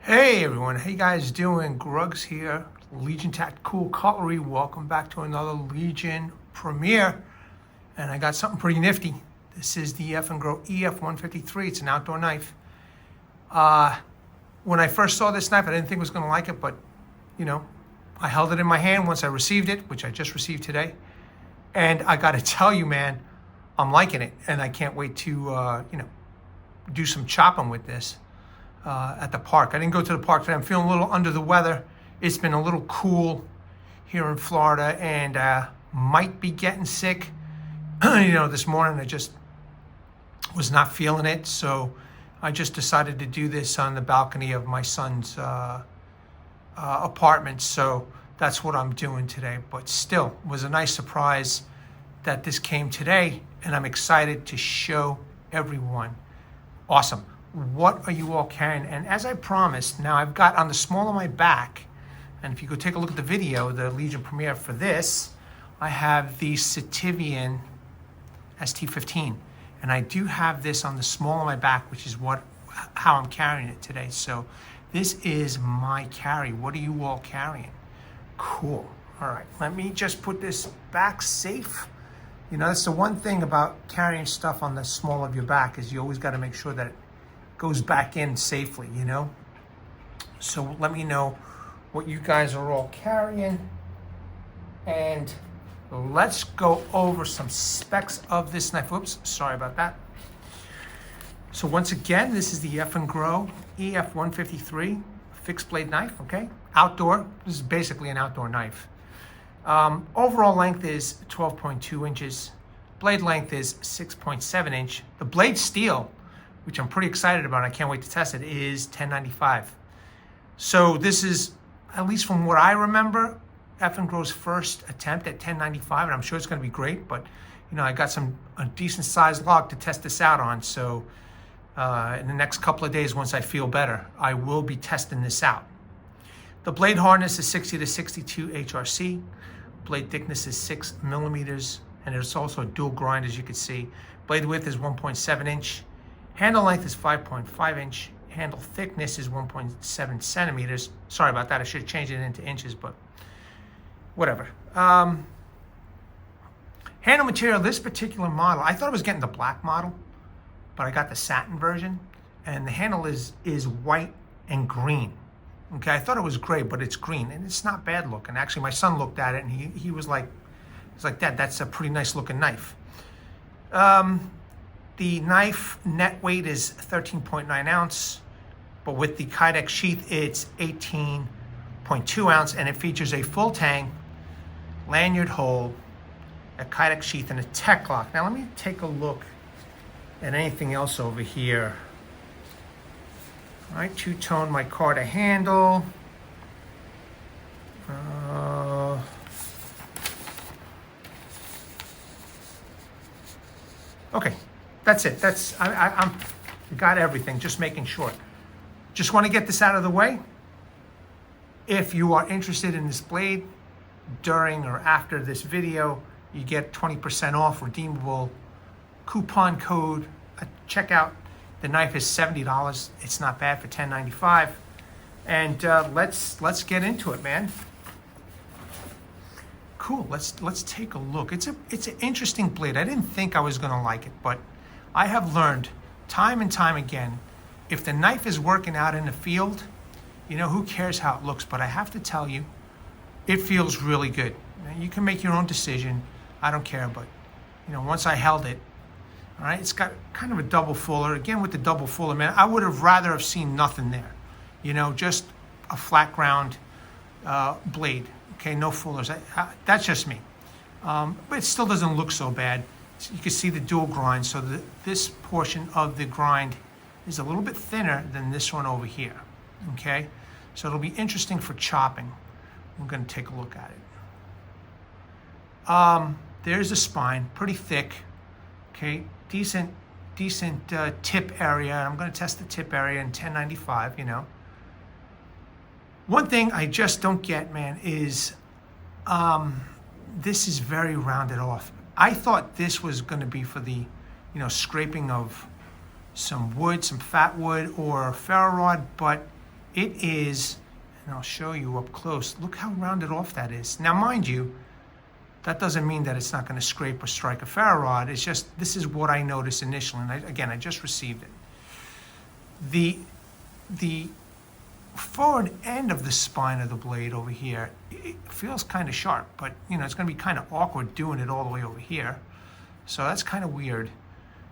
Hey everyone, how you guys doing? Grugs here, Legion Tactical Cutlery. Welcome back to another Legion premiere. And I got something pretty nifty. This is the Eafengrow EF153. It's an outdoor knife. When I first saw this knife, I didn't think I was going to like it, but you know, I held it in my hand once I received it, which I just received today. And I got to tell you, man, I'm liking it, and I can't wait to do some chopping with this. At the park. I didn't go to the park today. I'm feeling a little under the weather. It's been a little cool here in Florida, and might be getting sick. This morning I just was not feeling it, so I just decided to do this on the balcony of my son's apartment. So that's what I'm doing today. But still, it was a nice surprise that this came today, and I'm excited to show everyone. Awesome. What are you all carrying? And as I promised, now I've got on the small of my back, and if you go take a look at the video, the Legion premiere for this, I have the Citivian ST15, and I do have this on the small of my back, which is how I'm carrying it today. So this is my carry. What are you all carrying? Cool. All right, let me just put this back safe. That's the one thing about carrying stuff on the small of your back, is you always got to make sure that it goes back in safely, So let me know what you guys are all carrying, and let's go over some specs of this knife. Oops, sorry about that. So once again, this is the Eafengrow EF153 fixed blade knife, okay? Outdoor. This is basically an outdoor knife. Overall length is 12.2 inches. Blade length is 6.7 inch. The blade steel, which I'm pretty excited about, I can't wait to test it, is 1095. So this is, at least from what I remember, Eafengrow's first attempt at 1095, and I'm sure it's going to be great, but I got a decent sized log to test this out on. So in the next couple of days, once I feel better, I will be testing this out. The blade hardness is 60 to 62 HRC. Blade thickness is 6 millimeters, and it's also a dual grind, as you can see. Blade width is 1.7 inch. Handle length is 5.5 inch. Handle thickness is 1.7 centimeters. Sorry about that. I should have changed it into inches, but whatever. Handle material, this particular model, I thought I was getting the black model, but I got the satin version, and the handle is white and green. Okay, I thought it was gray, but it's green, and it's not bad looking. Actually, my son looked at it, and he was like, Dad, that's a pretty nice looking knife. The knife net weight is 13.9 ounce, but with the Kydex sheath, it's 18.2 ounce, and it features a full Tang, Lanyard hole, a Kydex sheath, and a TecLok. Now let me take a look at anything else over here. All right, two-tone Micarta handle. Okay. That's it. I got everything, just making sure. Just want to get this out of the way. If you are interested in this blade, during or after this video, you get 20% off redeemable coupon code at checkout. The knife is $70. It's not bad for $10.95. And let's get into it, man. Cool. Let's take a look. It's an interesting blade. I didn't think I was going to like it, but I have learned time and time again, if the knife is working out in the field, who cares how it looks? But I have to tell you, it feels really good. You can make your own decision. I don't care, but once I held it, all right, it's got kind of a double fuller. Again, with the double fuller, man, I would have rather have seen nothing there. Just a flat ground blade. Okay, no fullers. That's just me. But it still doesn't look so bad. You can see the dual grind, so this portion of the grind is a little bit thinner than this one over here, okay? So it'll be interesting for chopping. We're gonna take a look at it. There's the spine, pretty thick, okay? Decent tip area. I'm gonna test the tip area in 1095, One thing I just don't get, man, is this is very rounded off. I thought this was going to be for the, scraping of some wood, some fat wood or ferro rod, but It is, and I'll show you up close. Look how rounded off that is. Now, mind you, that doesn't mean that it's not going to scrape or strike a ferro rod. It's just, this is what I noticed initially. And again, I just received it. The forward end of the spine of the blade over here, it feels kind of sharp, but you know, it's going to be kind of awkward doing it all the way over here. So that's kind of weird.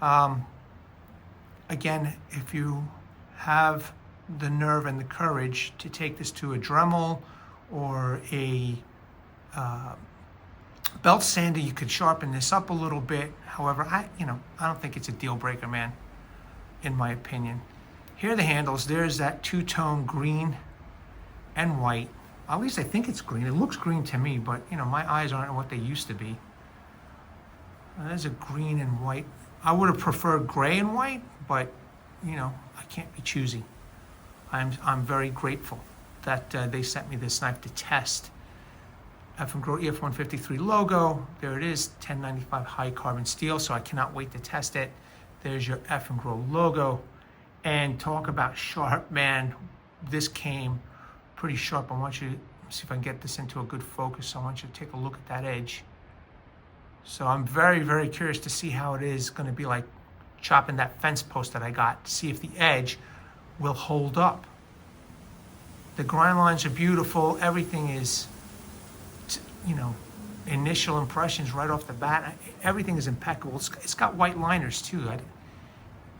Again, if you have the nerve and the courage to take this to a Dremel or a belt sander, you could sharpen this up a little bit. However, I don't think it's a deal breaker, man, in my opinion. Here are the handles. There's that two-tone green and white. At least I think it's green. It looks green to me, but you know, my eyes aren't what they used to be. There's a green and white. I would have preferred gray and white, but you know, I can't be choosy. I'm very grateful that they sent me this knife to test. Eafengrow EF153 logo. There it is, 1095 high carbon steel, so I cannot wait to test it. There's your Eafengrow logo. And talk about sharp, man. This came pretty sharp. I want you to see if I can get this into a good focus. I want you to take a look at that edge. So I'm very, very curious to see how it is going to be like chopping that fence post that I got, to see if the edge will hold up. The grind lines are beautiful. Everything is, you know, initial impressions right off the bat. Everything is impeccable. It's got white liners too. I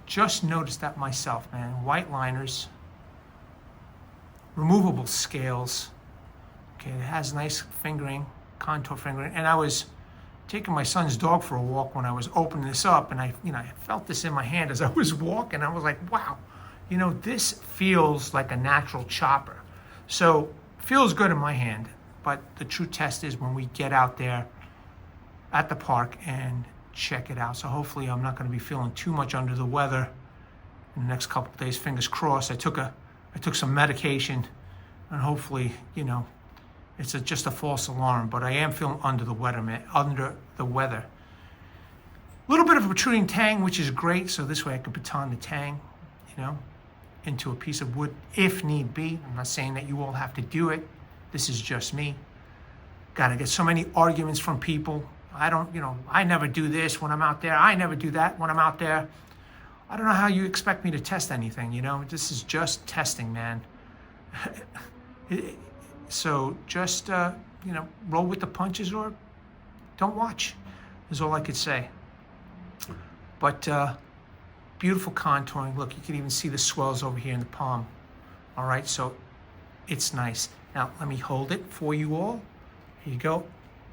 just noticed that myself, man. White liners, removable scales. Okay, it has nice fingering, contour fingering. And I was taking my son's dog for a walk when I was opening this up, and I felt this in my hand as I was walking. I was like, wow, you know, this feels like a natural chopper. So feels good in my hand, but the true test is when we get out there at the park and check it out. So hopefully I'm not going to be feeling too much under the weather in the next couple of days. Fingers crossed. I took some medication, and hopefully, you know, it's just a false alarm. But I am feeling under the weather, man. Under the weather. A little bit of a protruding tang, which is great. So this way I can baton the tang, you know, into a piece of wood if need be. I'm not saying that you all have to do it. This is just me. Got to get so many arguments from people. I never do this when I'm out there. I never do that when I'm out there. I don't know how you expect me to test anything, you know? This is just testing, man. So just, you know, roll with the punches or don't watch, is all I could say. But beautiful contouring. Look, you can even see the swells over here in the palm. All right, so it's nice. Now, let me hold it for you all. Here you go.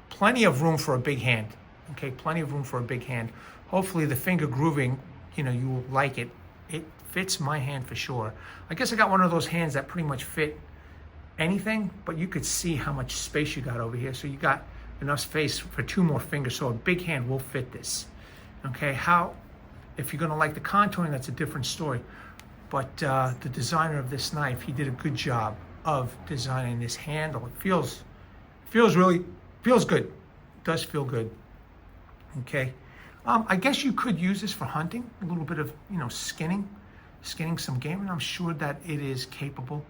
Plenty of room for a big hand. Okay, plenty of room for a big hand. Hopefully the finger grooving, you know, you will like it. It fits my hand for sure. I guess I got one of those hands that pretty much fit anything, but you could see how much space you got over here. So you got enough space for 2 more fingers, so a big hand will fit this. Okay, if you're gonna like the contouring, that's a different story. But the designer of this knife, he did a good job of designing this handle. It feels good. It does feel good. Okay. I guess you could use this for hunting, a little bit of, you know, skinning some game, and I'm sure that it is capable.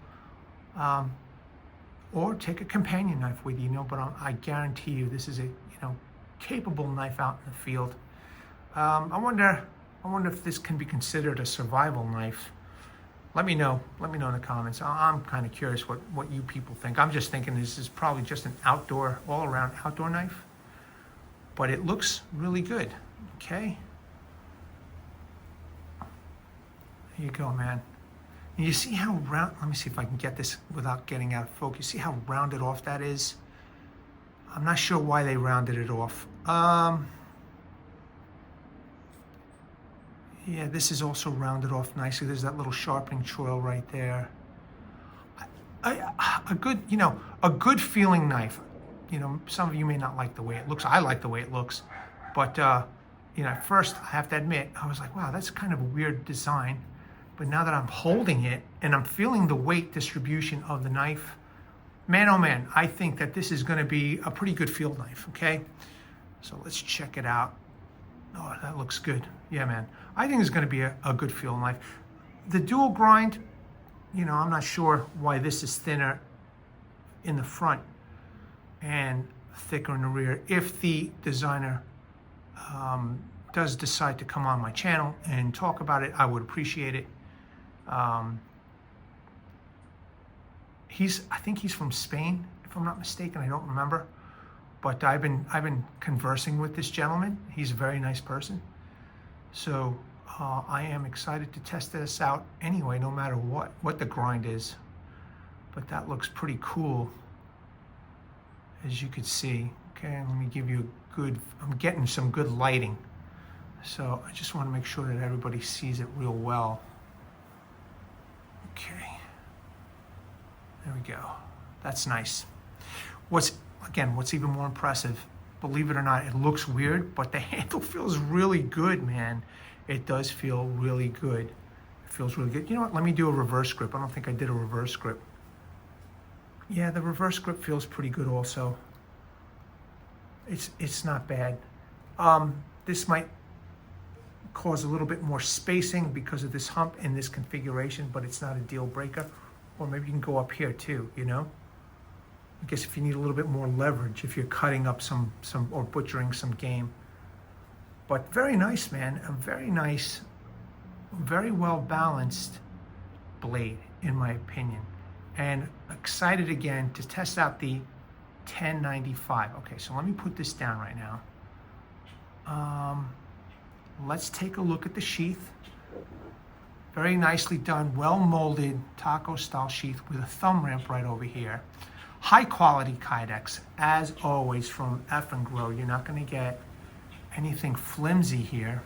Or take a companion knife with you, know, but I guarantee you this is a, you know, capable knife out in the field. I wonder if this can be considered a survival knife. Let me know in the comments. I'm kind of curious what you people think. I'm just thinking this is probably just an all-around outdoor knife, but it looks really good. Okay. There you go, man. And you see how round, let me see if I can get this without getting out of focus. See how rounded off that is? I'm not sure why they rounded it off. Yeah, this is also rounded off nicely. There's that little sharpening choil right there. A good feeling knife. You know, some of you may not like the way it looks. I like the way it looks. But, you know, at first, I have to admit, I was like, wow, that's kind of a weird design. But now that I'm holding it and I'm feeling the weight distribution of the knife, man, oh man, I think that this is going to be a pretty good field knife, okay? So let's check it out. Oh, that looks good. Yeah, man. I think it's going to be a good field knife. The dual grind, you know, I'm not sure why this is thinner in the front and thicker in the rear. If the designer does decide to come on my channel and talk about it, I would appreciate it. I think he's from Spain, if I'm not mistaken. I don't remember, but I've been conversing with this gentleman. He's a very nice person, so I am excited to test this out anyway, no matter what the grind is. But that looks pretty cool, as you could see. Okay, let me give you a good. I'm getting some good lighting, so I just want to make sure that everybody sees it real well. Okay, there we go. That's nice. What's even more impressive, believe it or not, it looks weird, but the handle feels really good, man. It does feel really good. It feels really good. You know what? Let me do a reverse grip. I don't think I did a reverse grip. Yeah, the reverse grip feels pretty good also. It's not bad. This might cause a little bit more spacing because of this hump in this configuration, but it's not a deal breaker. Or maybe you can go up here too, you know? I guess if you need a little bit more leverage, if you're cutting up some or butchering some game. But very nice, man. A very nice, very well balanced blade, in my opinion. And excited again to test out the 1095. Okay, so let me put this down right now. Let's take a look at the sheath. Very nicely done, well molded taco style sheath with a thumb ramp right over here. High quality Kydex, as always, from Eafengrow. You're not going to get anything flimsy here,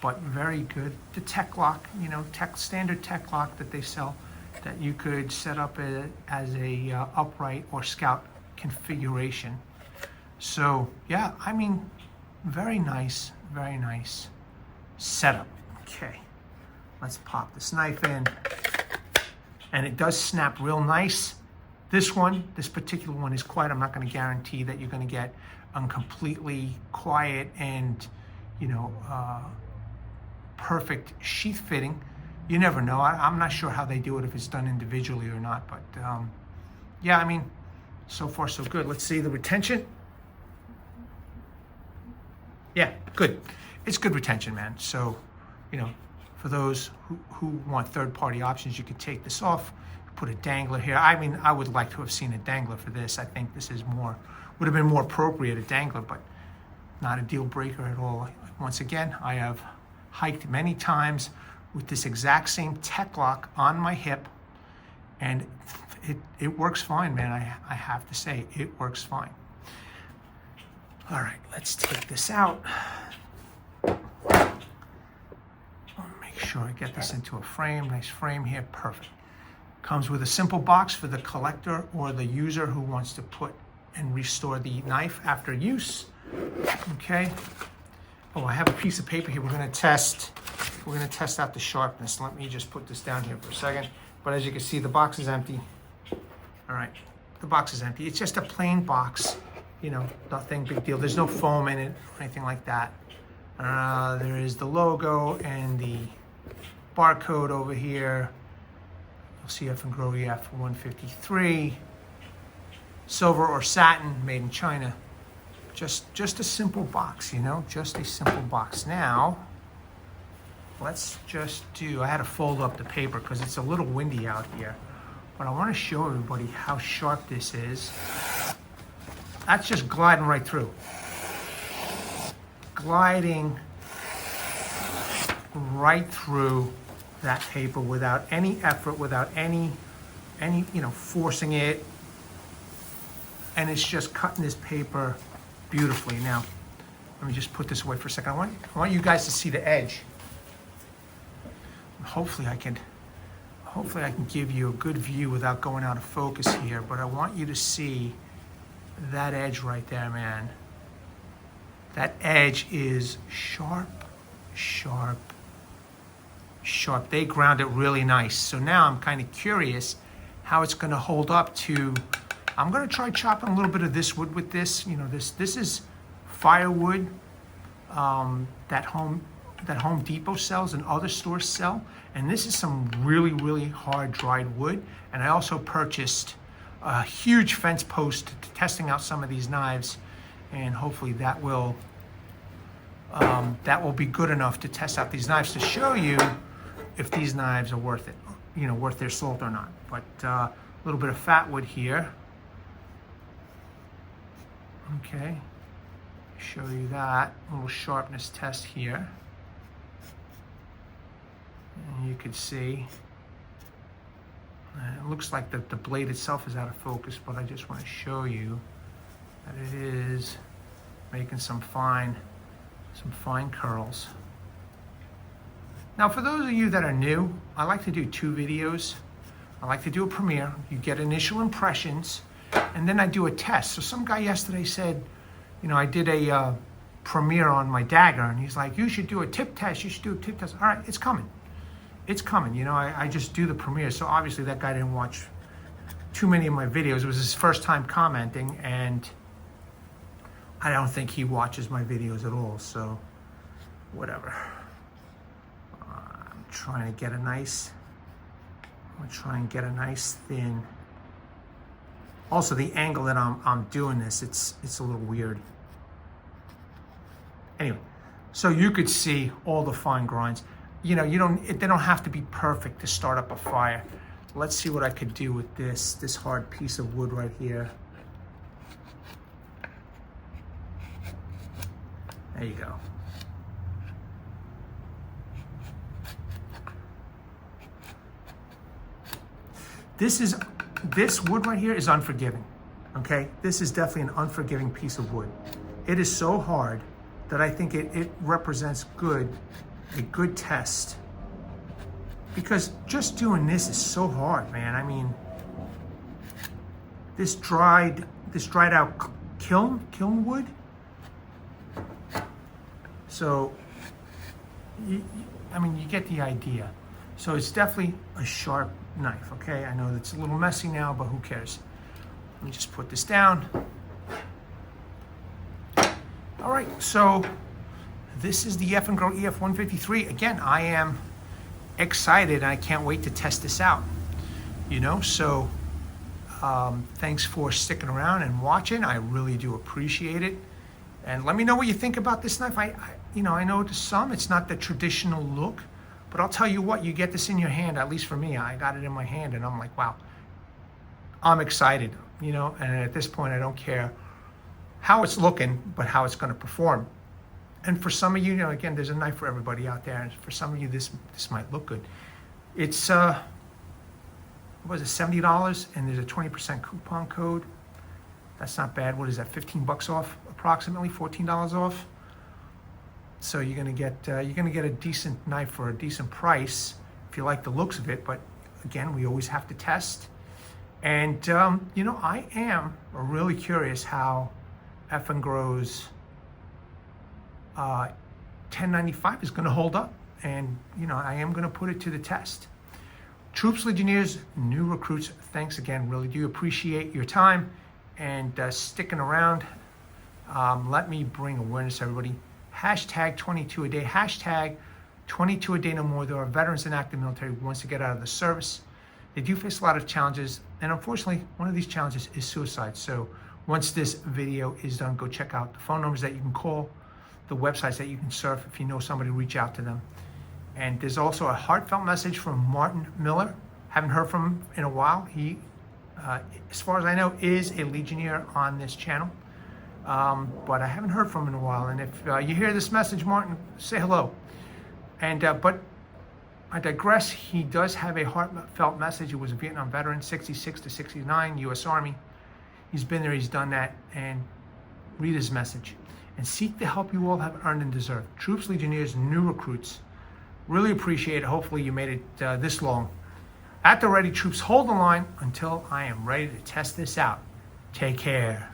but very good. The TecLok, you know, standard TecLok that they sell, that you could set up as a upright or scout configuration. So yeah, I mean, very nice setup. Okay, let's pop this knife in, and it does snap real nice. This particular one is quiet. I'm not going to guarantee that you're going to get a completely quiet and, you know, perfect sheath fitting. You never know. I'm not sure how they do it, if it's done individually or not, but yeah, I mean, so far so good. Let's see the retention. Yeah, good. It's good retention, man. So, you know, for those who want third-party options, you could take this off, put a dangler here. I mean, I would like to have seen a dangler for this. I think this is would have been more appropriate, a dangler, but not a deal breaker at all. Once again, I have hiked many times with this exact same TecLok on my hip, and it works fine, man. I have to say, it works fine. All right, let's take this out. I'll make sure I get this into a frame. Nice frame here, perfect. Comes with a simple box for the collector or the user who wants to put and restore the knife after use. Okay. Oh, I have a piece of paper here. We're gonna test out the sharpness. Let me just put this down here for a second. But as you can see, the box is empty. All right, the box is empty. It's just a plain box, you know, nothing big deal. There's no foam in it or anything like that. There is the logo and the barcode over here. You'll see Eafengrow EF153. Silver or satin, made in China. Just a simple box, you know, just a simple box. Now, let's just I had to fold up the paper because it's a little windy out here, but I want to show everybody how sharp this is. That's just gliding right through. Gliding right through that paper without any effort, without any, you know, forcing it. And it's just cutting this paper beautifully. Now, let me just put this away for a second. I want you guys to see the edge. Hopefully I can give you a good view without going out of focus here, but I want you to see that edge right there, man. That edge is sharp, sharp, sharp. They ground it really nice. So now I'm kind of curious how it's going to hold up to. I'm going to try chopping a little bit of this wood with this. You know, this is firewood that that Home Depot sells and other stores sell. And this is some really, really hard dried wood. And I also purchased a huge fence post testing out some of these knives. And hopefully that will be good enough to test out these knives to show you if these knives are worth it, you know, worth their salt or not. But a little bit of fat wood here. Okay, show you that little sharpness test here. And you can see, it looks like the blade itself is out of focus, but I just want to show you that it is making some fine curls. Now, for those of you that are new, I like to do 2 videos. I like to do a premiere. You get initial impressions, and then I do a test. So some guy yesterday said, you know, I did a premiere on my dagger, and he's like, you should do a tip test. You should do a tip test. All right, it's coming. It's coming. You know, I just do the premiere. So obviously that guy didn't watch too many of my videos. It was his first time commenting, and I don't think he watches my videos at all. So whatever. I'm trying to get a nice thin. Also, the angle that I'm doing this, it's a little weird. Anyway, so you could see all the fine grinds. You know, they don't have to be perfect to start up a fire. Let's see what I could do with this hard piece of wood right here. There you go. This wood right here is unforgiving, okay? This is definitely an unforgiving piece of wood. It is so hard that I think it represents a good test, because just doing this is so hard, man. I mean, this dried out kiln wood. So, I mean, you get the idea. So it's definitely a sharp knife, okay? I know it's a little messy now, but who cares? Let me just put this down. All right, so this is the Eafengrow EF153. Again, I am excited, and I can't wait to test this out. You know, so thanks for sticking around and watching. I really do appreciate it. And let me know what you think about this knife. I know to some it's not the traditional look, but I'll tell you what, you get this in your hand, at least for me, I got it in my hand and I'm like, wow, I'm excited, you know, and at this point I don't care how it's looking, but how it's gonna perform. And for some of you, you know, again, there's a knife for everybody out there, and for some of you, this might look good. It's, what was it, $70, and there's a 20% coupon code. That's not bad. What is that, 15 bucks off, approximately, $14 off? So you're gonna get a decent knife for a decent price if you like the looks of it. But again, we always have to test. And you know, I am really curious how Eafengrow's 1095 is going to hold up, and you know, I am going to put it to the test. Troops, Legionnaires, new recruits, thanks again. Really do appreciate your time and sticking around. Let me bring awareness to everybody. Hashtag 22 a day. Hashtag 22 a day no more. There are veterans in active military who wants to get out of the service. They do face a lot of challenges, and unfortunately, one of these challenges is suicide. So once this video is done, go check out the phone numbers that you can call, the websites that you can surf if you know somebody, reach out to them. And there's also a heartfelt message from Martin Miller. Haven't heard from him in a while. He, as far as I know, is a Legionnaire on this channel. But I haven't heard from him in a while. And if you hear this message, Martin, say hello. And but I digress. He does have a heartfelt message. He was a Vietnam veteran, 66 to 69, U.S. Army. He's been there, he's done that, and read his message. And seek the help you all have earned and deserved. Troops, Legionnaires, new recruits. Really appreciate it. Hopefully you made it this long. At the ready, troops, hold the line until I am ready to test this out. Take care.